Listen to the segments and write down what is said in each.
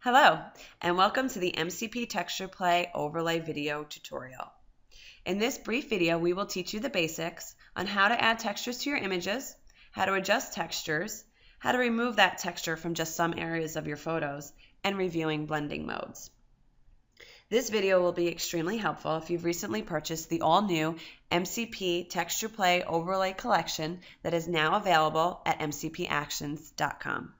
Hello, and welcome to the MCP Texture Play Overlay video tutorial. In this brief video, we will teach you the basics on how to add textures to your images, how to adjust textures, how to remove that texture from just some areas of your photos, and reviewing blending modes. This video will be extremely helpful if you've recently purchased the all-new MCP Texture Play Overlay collection that is now available at mcpactions.com.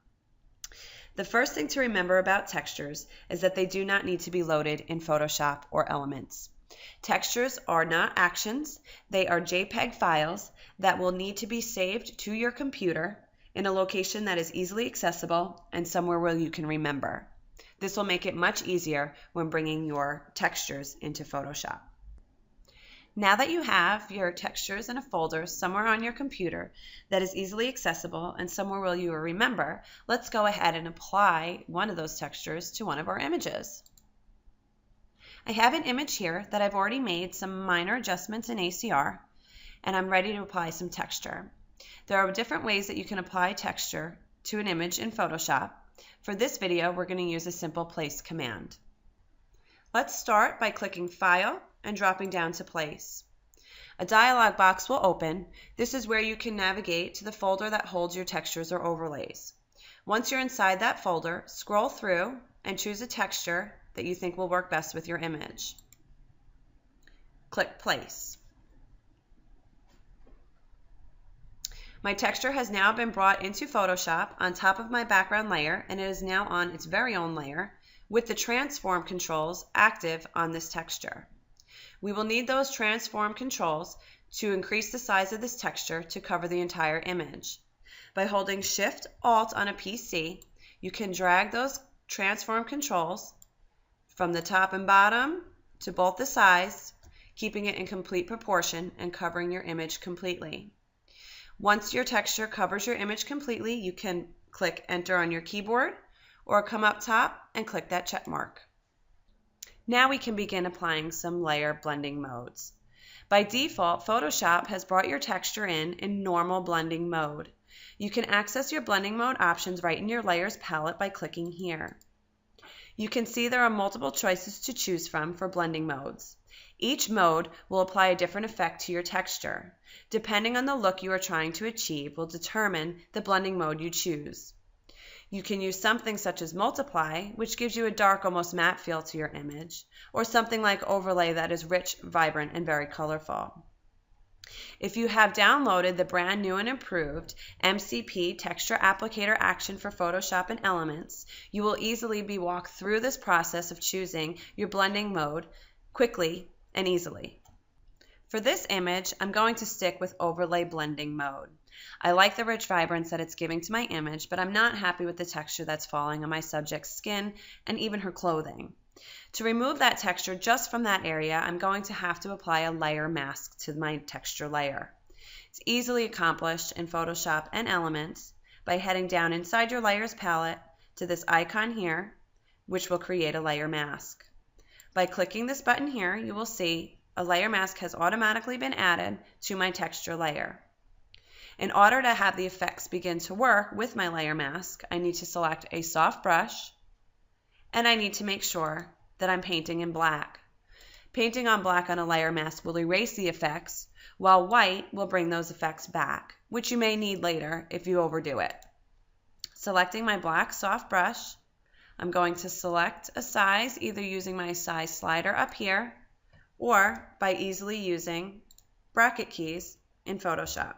The first thing to remember about textures is that they do not need to be loaded in Photoshop or Elements. Textures are not actions, they are JPEG files that will need to be saved to your computer in a location that is easily accessible and somewhere where you can remember. This will make it much easier when bringing your textures into Photoshop. Now that you have your textures in a folder somewhere on your computer that is easily accessible and somewhere where you will remember, let's go ahead and apply one of those textures to one of our images. I have an image here that I've already made some minor adjustments in ACR, and I'm ready to apply some texture. There are different ways that you can apply texture to an image in Photoshop. For this video, we're going to use a simple place command. Let's start by clicking File and dropping down to Place. A dialog box will open. This is where you can navigate to the folder that holds your textures or overlays. Once you're inside that folder, scroll through and choose a texture that you think will work best with your image. Click Place. My texture has now been brought into Photoshop on top of my background layer, and it is now on its very own layer with the transform controls active on this texture. We will need those transform controls to increase the size of this texture to cover the entire image. By holding Shift-Alt on a PC, you can drag those transform controls from the top and bottom to both the sides, keeping it in complete proportion and covering your image completely. Once your texture covers your image completely, you can click Enter on your keyboard or come up top and click that check mark. Now we can begin applying some layer blending modes. By default, Photoshop has brought your texture in normal blending mode. You can access your blending mode options right in your layers palette by clicking here. You can see there are multiple choices to choose from for blending modes. Each mode will apply a different effect to your texture. Depending on the look you are trying to achieve will determine the blending mode you choose. You can use something such as Multiply, which gives you a dark, almost matte feel to your image, or something like Overlay that is rich, vibrant, and very colorful. If you have downloaded the brand new and improved MCP Texture Applicator Action for Photoshop and Elements, you will easily be walked through this process of choosing your blending mode quickly and easily. For this image, I'm going to stick with Overlay Blending Mode. I like the rich vibrance that it's giving to my image, but I'm not happy with the texture that's falling on my subject's skin and even her clothing. To remove that texture just from that area, I'm going to have to apply a layer mask to my texture layer. It's easily accomplished in Photoshop and Elements by heading down inside your Layers palette to this icon here, which will create a layer mask. By clicking this button here, you will see a layer mask has automatically been added to my texture layer. In order to have the effects begin to work with my layer mask, I need to select a soft brush, and I need to make sure that I'm painting in black. Painting on black on a layer mask will erase the effects, while white will bring those effects back, which you may need later if you overdo it. Selecting my black soft brush, I'm going to select a size, either using my size slider up here, or by easily using bracket keys in Photoshop.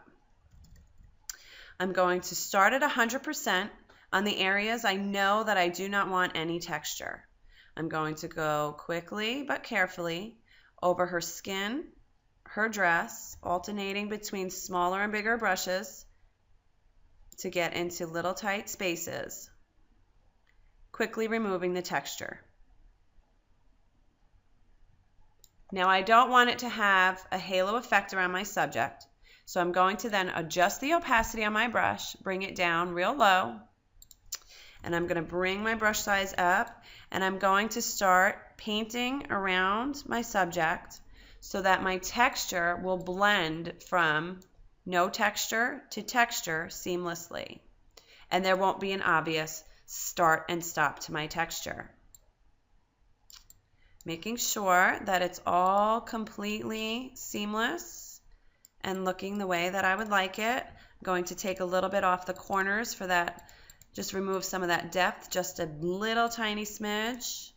I'm going to start at 100% on the areas I know that I do not want any texture. I'm going to go quickly but carefully over her skin, her dress, alternating between smaller and bigger brushes to get into little tight spaces, quickly removing the texture. Now I don't want it to have a halo effect around my subject, so I'm going to then adjust the opacity on my brush, bring it down real low, and I'm going to bring my brush size up, and I'm going to start painting around my subject so that my texture will blend from no texture to texture seamlessly, and there won't be an obvious start and stop to my texture. Making sure that it's all completely seamless and looking the way that I would like it. I'm going to take a little bit off the corners for that, just remove some of that depth, just a little tiny smidge,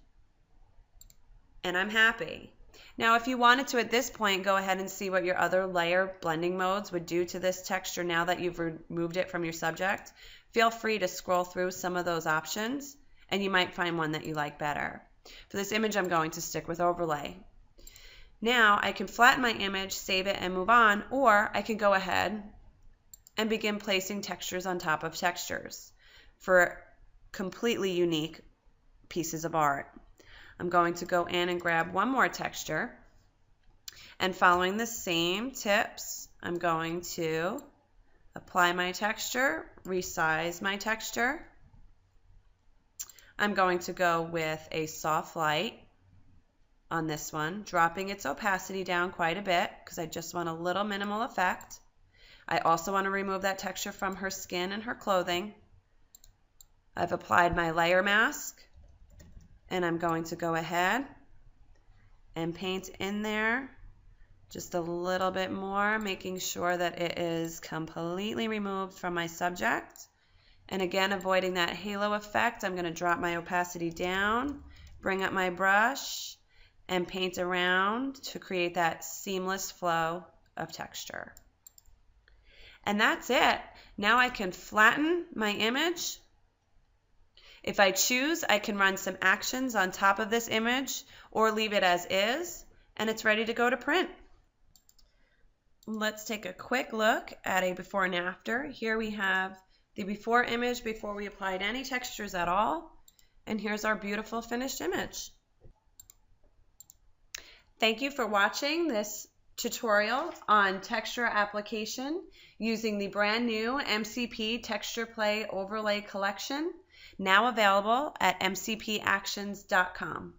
and I'm happy. Now, if you wanted to at this point, go ahead and see what your other layer blending modes would do to this texture now that you've removed it from your subject. Feel free to scroll through some of those options, and you might find one that you like better. For this image, I'm going to stick with overlay. Now, I can flatten my image, save it, and move on, or I can go ahead and begin placing textures on top of textures for completely unique pieces of art. I'm going to go in and grab one more texture, and following the same tips, I'm going to apply my texture, resize my texture. I'm going to go with a soft light on this one, dropping its opacity down quite a bit because I just want a little minimal effect. I also want to remove that texture from her skin and her clothing. I've applied my layer mask, and I'm going to go ahead and paint in there just a little bit more, making sure that it is completely removed from my subject. And again, avoiding that halo effect, I'm going to drop my opacity down, bring up my brush, and paint around to create that seamless flow of texture. And that's it. Now I can flatten my image. If I choose, I can run some actions on top of this image or leave it as is, and it's ready to go to print. Let's take a quick look at a before and after. Here we have the before image before we applied any textures at all, and here's our beautiful finished image. Thank you for watching this tutorial on texture application using the brand new MCP Texture Play Overlay Collection, now available at mcpactions.com.